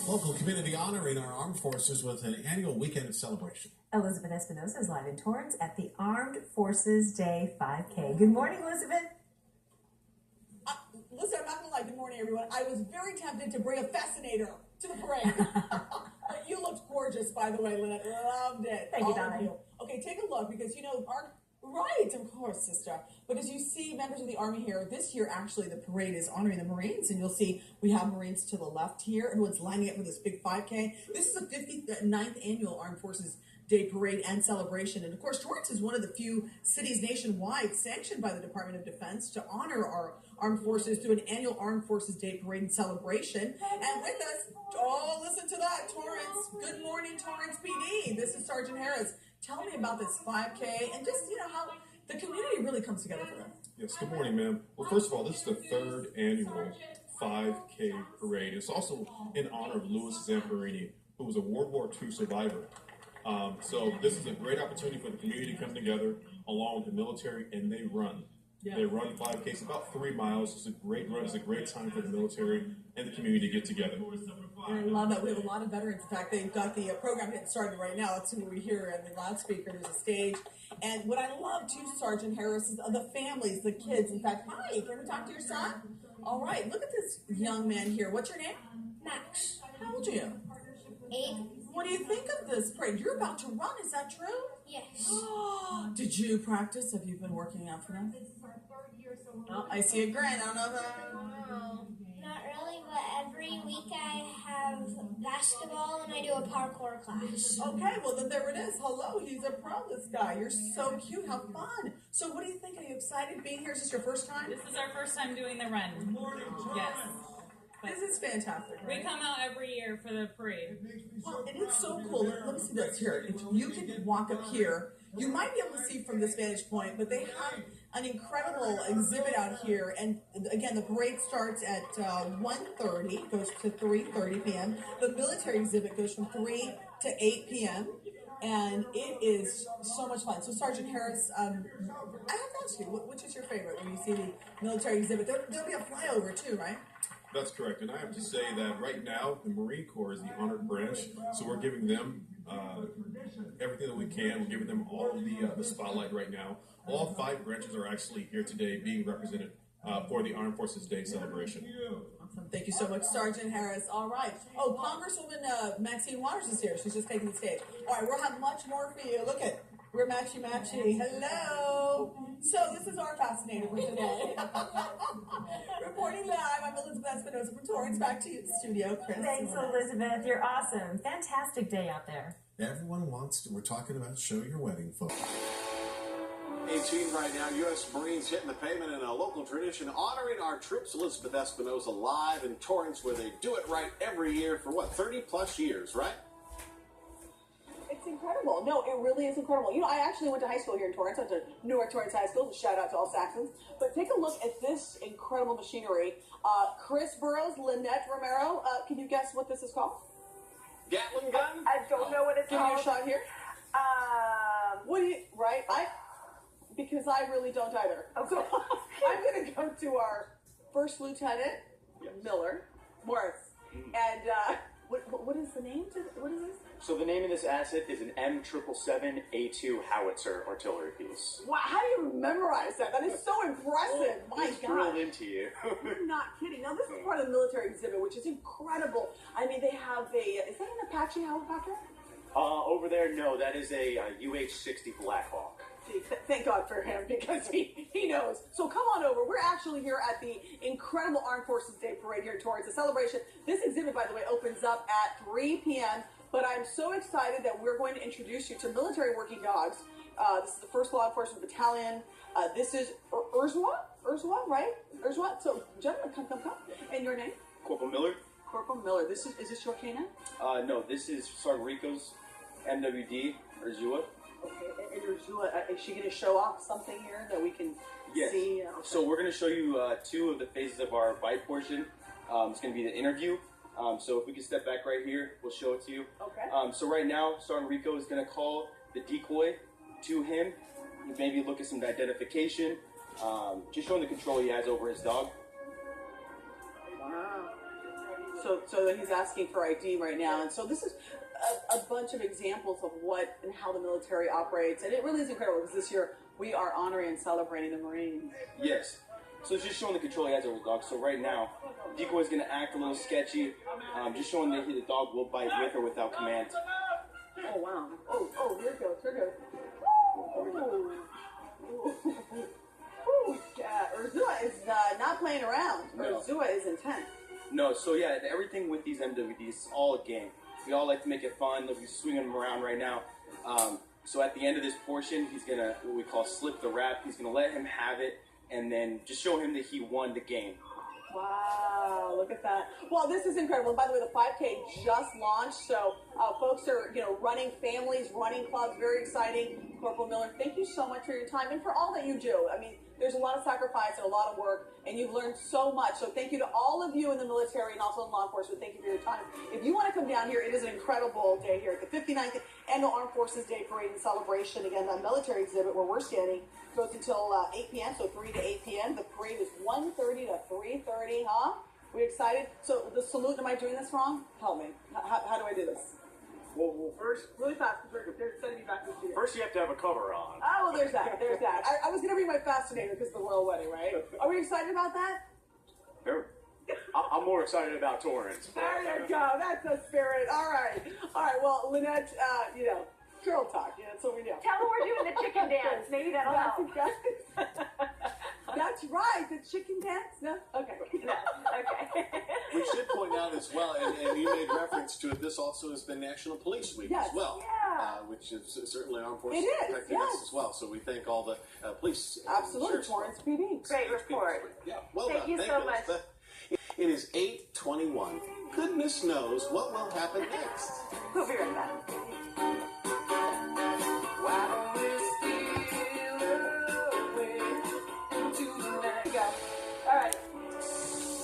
Local community honoring our armed forces with an annual weekend of celebration. Elizabeth Espinosa is live in Torrance at the Armed Forces Day 5K. Good morning, Elizabeth. Listen, I'm not going to lie. Good morning, everyone. I was very tempted to bring a fascinator to the parade. You looked gorgeous, by the way, Lynette. Loved it. Thank you, Donna. Okay, take a look because, right, of course, sister. But as you see members of the Army here, this year, actually, the parade is honoring the Marines. And you'll see we have Marines to the left here. Everyone's lining up for this big 5K. This is the 59th annual Armed Forces Day parade and celebration. And, of course, Torrance is one of the few cities nationwide sanctioned by the Department of Defense to honor our armed forces through an annual Armed Forces Day parade and celebration. And with us, listen to that, Torrance. Good morning, Torrance PD. This is Sergeant Harris. Tell me about this 5K and just, how the community really comes together for this. Yes, good morning, ma'am. Well, first of all, this is the third annual 5K parade. It's also in honor of Louis Zamperini, who was a World War II survivor. So this is a great opportunity for the community to come together along with the military, and they run. Yeah. They run 5Ks, about 3 miles. It's a great run. It's a great time for the military and the community to get together. And I love that. We have a lot of veterans. In fact, they've got the program getting started right now. That's what we hear in the loudspeaker. There's a stage. And what I love, too, Sergeant Harris, is the families, the kids. In fact, hi, can we talk to your son? All right, look at this young man here. What's your name? Max. How old are you? 8. What do you think of this parade? You're about to run, is that true? Yes. Did you practice? Have you been working out for them? Oh, I see a grin. I don't know if Not really, but every week I have basketball and I do a parkour class. Okay, well then there it is. Hello, he's a pro, this guy. You're so cute. How fun. So what do you think? Are you excited being here? Is this your first time? This is our first time doing the run. Yes. This is fantastic, right? We come out every year for the parade. Well, and it's so cool. Let me see this here. If you could walk up here, you might be able to see from this vantage point, but they have an incredible exhibit out here. And again, the parade starts at 1:30, goes to 3:30 p.m. The military exhibit goes from 3 to 8 p.m. And it is so much fun. So, Sergeant Harris, I have to ask you, which is your favorite when you see the military exhibit? There'll be a flyover too, right? That's correct. And I have to say that right now, the Marine Corps is the honored branch. So we're giving them everything that we can. We're giving them all the spotlight right now. All 5 branches are actually here today being represented for the Armed Forces Day celebration. Awesome. Thank you so much, Sergeant Harris. All right. Oh, Congresswoman Maxine Waters is here. She's just taking the stage. All right, we'll have much more for you. Look at, we're matchy-matchy. Hello. So this is our fascinator for today. Reporting live, I'm Elizabeth Espinosa from Torrance. Back to you, studio, Chris. Thanks, Elizabeth. You're awesome. Fantastic day out there. Everyone wants to. We're talking about show your wedding photo. 18 right now, U.S. Marines hitting the pavement in a local tradition, honoring our troops. Elizabeth Espinosa live in Torrance, where they do it right every year for 30 plus years, right? It's incredible. No, it really is incredible. I actually went to high school here in Torrance. I went to Newark Torrance High School. Shout out to all Saxons. But take a look at this incredible machinery. Chris Burrows, Lynette Romero. Can you guess what this is called? Gatling gun? I don't know what it's called. Give me a shot here. What do you, right? Because I really don't either. Okay. So I'm going to go to our First Lieutenant, Miller, Morris. And what is the name to what is this? So the name of this asset is an M777A2 howitzer artillery piece. Wow, how do you memorize that? That is so impressive. My it's God. drilled into you. I'm not kidding. Now, this is part of the military exhibit, which is incredible. I mean, they have is that an Apache helicopter? Over there, no, that is a UH-60 Black Hawk. Thank God for him, because he knows. So come on over. We're actually here at the incredible Armed Forces Day Parade here in Torrance, a celebration. This exhibit, by the way, opens up at 3 p.m., but I'm so excited that we're going to introduce you to military working dogs. This is the 1st Law Enforcement Battalion. This is Urzwa, right? Urzwa. So, gentlemen, come. And your name? Corporal Miller. Corporal Miller. Is this your canine? No, this is Sergeant Rico's MWD, Urzua. Okay, and Urzua, is she going to show off something here that we can see? Okay. So we're going to show you 2 of the phases of our bite portion. It's going to be the interview. So if we can step back right here, we'll show it to you. Okay. So right now, Sergeant Rico is going to call the decoy to him. Maybe look at some identification. Just showing the control he has over his dog. Wow. So he's asking for ID right now, and so this is a bunch of examples of what and how the military operates, and it really is incredible because this year we are honoring and celebrating the Marines. Yes. So it's just showing the control he has over the dog. So right now, Decoy is going to act a little sketchy, just showing that the dog will bite with or without command. Oh wow! Oh, here it goes. Here it goes. Yeah, Urzua is not playing around. No. Urzua is intense. No, so yeah, everything with these MWDs is all a game. We all like to make it fun. Look, he's swinging them around right now. So at the end of this portion, he's going to, what we call slip the wrap. He's going to let him have it and then just show him that he won the game. Wow, look at that. Well, this is incredible. And by the way, the 5K just launched, so folks are, running families, running clubs, very exciting. Corporal Miller, thank you so much for your time and for all that you do. I mean, there's a lot of sacrifice and a lot of work, and you've learned so much. So thank you to all of you in the military and also in law enforcement. Thank you for your time. If you want to come down here, it is an incredible day here at the 59th Annual Armed Forces Day Parade and Celebration. Again, the military exhibit where we're standing goes until 8 p.m., so 3 to 8 p.m. The parade is 1:30 to 3:30, huh? We excited? So the salute, am I doing this wrong? Help me. How do I do this? Well, first, Really fast, because they're sending me back to the studio. first you have to have a cover on. Oh, well, there's that. There's that. I was going to bring my fascinator because of the royal wedding, right? Are we excited about that? I'm more excited about Torrance. There you go. That's the spirit. All right. All right. Well, Lynette, girl talk. That's what we do. Tell them we're doing the chicken dance. Maybe that'll help. That's right. The chicken dance? No? Okay. No. Okay. We should point out as well, and you made reference to it, this also has been National Police Week Yes. as well. Yeah. Which is certainly Armed Forces It is, protecting yes. us as well. So we thank all the police. Absolutely. sheriff's Torrance PD. Great report. Yeah, well Thank done. you so much. Elizabeth. It is 8:21. Goodness knows what will happen next. We'll be right back. All right.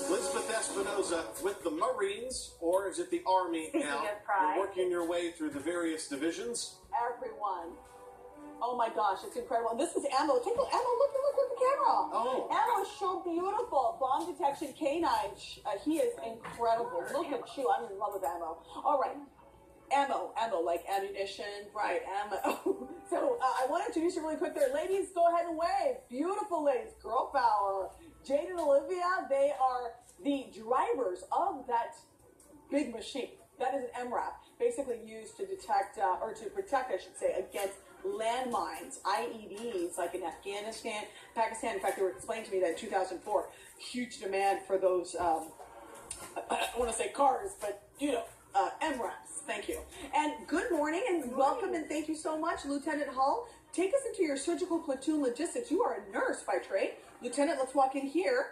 Elizabeth Espinosa with the Marines, or is it the Army now? of pride. You're working your way through the various divisions. Everyone. Oh my gosh, it's incredible. And this is ammo. Take a look. Ammo, look at the camera. Oh. Ammo is so beautiful. Bomb detection canine. He is incredible. Look at you. I'm in love with ammo. All right. Ammo, like ammunition, right, ammo. So I want to introduce you really quick there. Ladies, go ahead and wave. Beautiful ladies, girl power. Jade and Olivia, they are the drivers of that big machine. That is an MRAP, basically used to detect, or to protect, I should say, against landmines, IEDs, like in Afghanistan, Pakistan. In fact, they were explaining to me that in 2004, huge demand for those, I don't want to say cars, but, MRAPs. Thank you. And good morning and welcome and thank you so much, Lieutenant Hull. Take us into your surgical platoon logistics. You are a nurse by trade. Lieutenant, let's walk in here.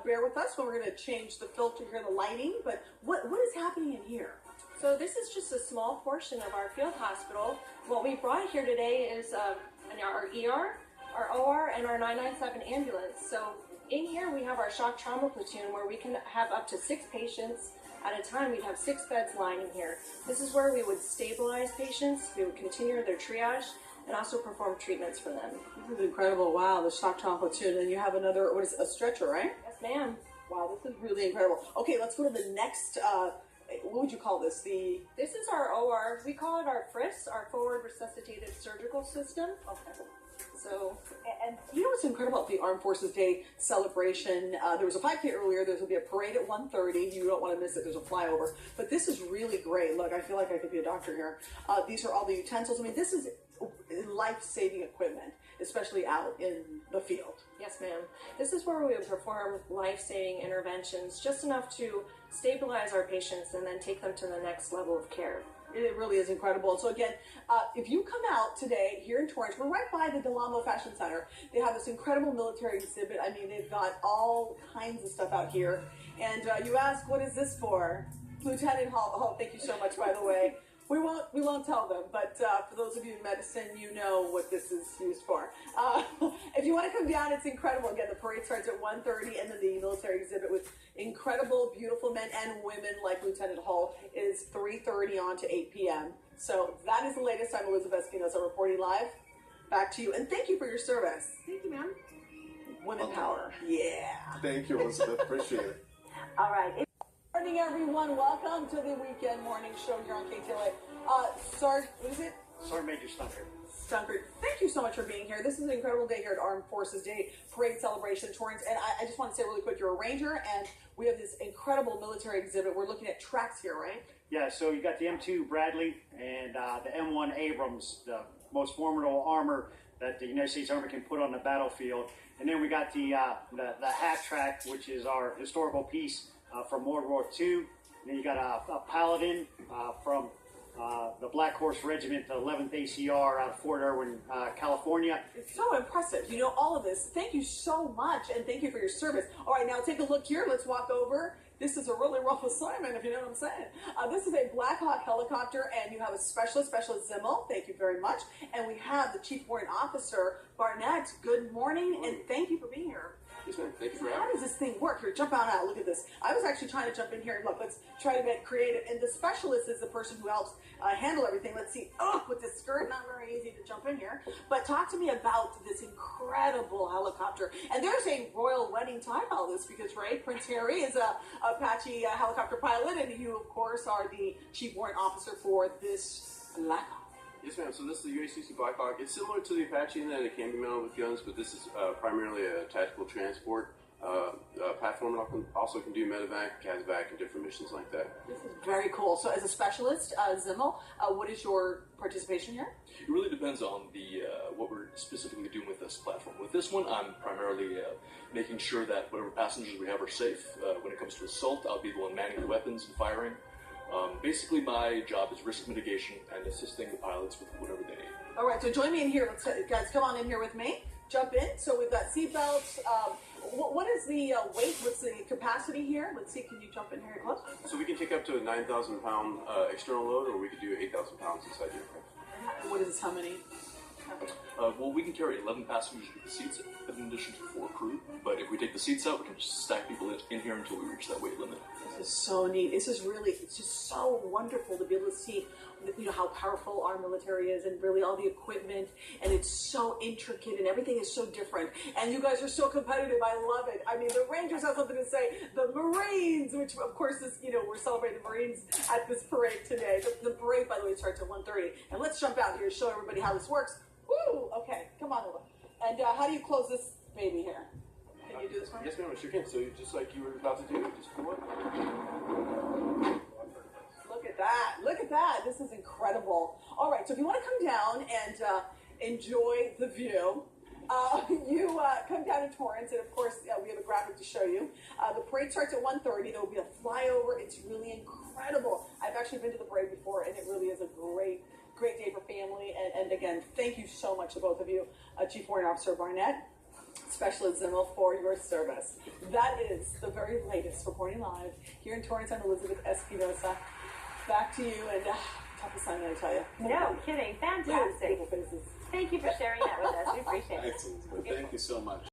Bear with us when we're going to change the filter here, the lighting. But what is happening in here? So this is just a small portion of our field hospital. What we brought here today is our ER, our OR, and our 997 ambulance. So in here we have our shock trauma platoon where we can have up to 6 patients at a time. We'd have 6 beds lying in here. This is where we would stabilize patients, we would continue their triage, and also perform treatments for them. This is incredible. Wow, the shock trauma platoon. And you have another, what is it, a stretcher, right? Yes, ma'am. Wow, this is really incredible. Okay, let's go to the next, what would you call this? This is our OR. We call it our FRIS, our Forward Resuscitated Surgical System. Okay. So, and you know what's incredible about the Armed Forces Day celebration? There was a 5K earlier. There's going to be a parade at 1:30. You don't want to miss it. There's a flyover. But this is really great. Look, I feel like I could be a doctor here. These are all the utensils. I mean, this is life-saving equipment, especially out in the field. yes, ma'am. This is where we would perform life-saving interventions, just enough to stabilize our patients and then take them to the next level of care. It really is incredible. So again, if you come out today here in Torrance, we're right by the Delamo Fashion Center. They have this incredible military exhibit. I mean, they've got all kinds of stuff out here. And you ask, what is this for? Lieutenant Hall. Oh, thank you so much, by the way. We won't tell them, but for those of you in medicine, you know what this is used for. If you want to come down, it's incredible. Again, the parade starts at 1:30, and then the military exhibit with incredible, beautiful men and women like Lieutenant Hull is 3:30 on to 8 p.m. So that is the latest. I'm Elizabeth Espinosa reporting live. Back to you, and thank you for your service. Thank you, ma'am. Women power. Yeah. Thank you, Elizabeth. Appreciate it. All right. Morning, everyone. Welcome to the weekend morning show here on KTLA. What is it? Sergeant Major Stunker. Stunker, thank you so much for being here. This is an incredible day here at Armed Forces Day Parade Celebration, Torrance. And I just want to say really quick, you're a ranger, and we have this incredible military exhibit. We're looking at tracks here, right? Yeah, so you got the M2 Bradley and the M1 Abrams, the most formidable armor that the United States Army can put on the battlefield. And then we got the hat track, which is our historical piece from World War II. And then you got a Paladin from the Black Horse Regiment, the 11th ACR out of Fort Irwin, California. It's so impressive. You know all of this. Thank you so much, and thank you for your service. All right, now take a look here. Let's walk over. This is a really rough assignment, if you know what I'm saying. This is a Black Hawk helicopter, and you have a Specialist Zimmel. Thank you very much. And we have the Chief Warrant Officer, Barnett. Good morning, and thank you for being here. Yes, ma'am. Thank you for having me. How does this thing work? Here, jump on out. Look at this. I was actually trying to jump in here. Look, let's try to get creative. And the specialist is the person who helps handle everything. Let's see. Oh, with this skirt, not very easy to jump in here. But talk to me about this incredible helicopter. And there's a royal wedding tie to all this because, right, Prince Harry is a Apache helicopter pilot, and you, of course, are the Chief Warrant Officer for this Black Hawk. Yes, ma'am. So this is the UACC Black Hawk. It's similar to the Apache in that it can be mounted with guns, but this is primarily a tactical transport platform. It also can do medevac, CASVAC, and different missions like that. This is very cool. So as a specialist, Zimmel, what is your participation here? It really depends on the what we're specifically doing with this platform. With this one, I'm primarily making sure that whatever passengers we have are safe. When it comes to assault, I'll be the one manning the weapons and firing. Basically, my job is risk mitigation and assisting the pilots with whatever they need. All right, so join me in here. Let's, guys, come on in here with me. Jump in. So we've got seatbelts. What is the weight? What's the capacity here? Let's see. Can you jump in here close? So we can take up to a 9,000 pound external load, or we could do 8,000 pounds inside the aircraft. What is this? How many? Well, we can carry 11 passengers with the seats, in addition to 4 crew. But if we take the seats out, we can just stack people in here until we reach that weight limit. This is so neat. This is really, it's just so wonderful to be able to see, you know, how powerful our military is, and really all the equipment, and it's so intricate, and everything is so different. And you guys are so competitive. I love it. I mean, the Rangers have something to say. The Marines, which of course is, you know, we're celebrating the Marines at this parade today. The parade, by the way, starts at 1:30. And let's jump out here and show everybody how this works. Woo! Okay, come on over. And how do you close this baby here? Can you do this for me? Yes, ma'am. I sure can. So just like you were about to do, just pull up. Look at that. Look at that. This is incredible. All right, so if you want to come down and enjoy the view, you come down to Torrance, and of course, we have a graphic to show you. The parade starts at 1:30. There will be a flyover. It's really incredible. I've actually been to the parade before, and it really is a great day for family. And again, thank you so much to both of you, Chief Warrant Officer Barnett, Specialist Zimmel, for your service. That is the very latest reporting live here in Torrance. I'm Elizabeth Espinosa. Back to you, and tough assignment, I tell you. No kidding. Fantastic. Beautiful faces. Thank you for sharing that with us. We appreciate it. Excellent. Thank you so much.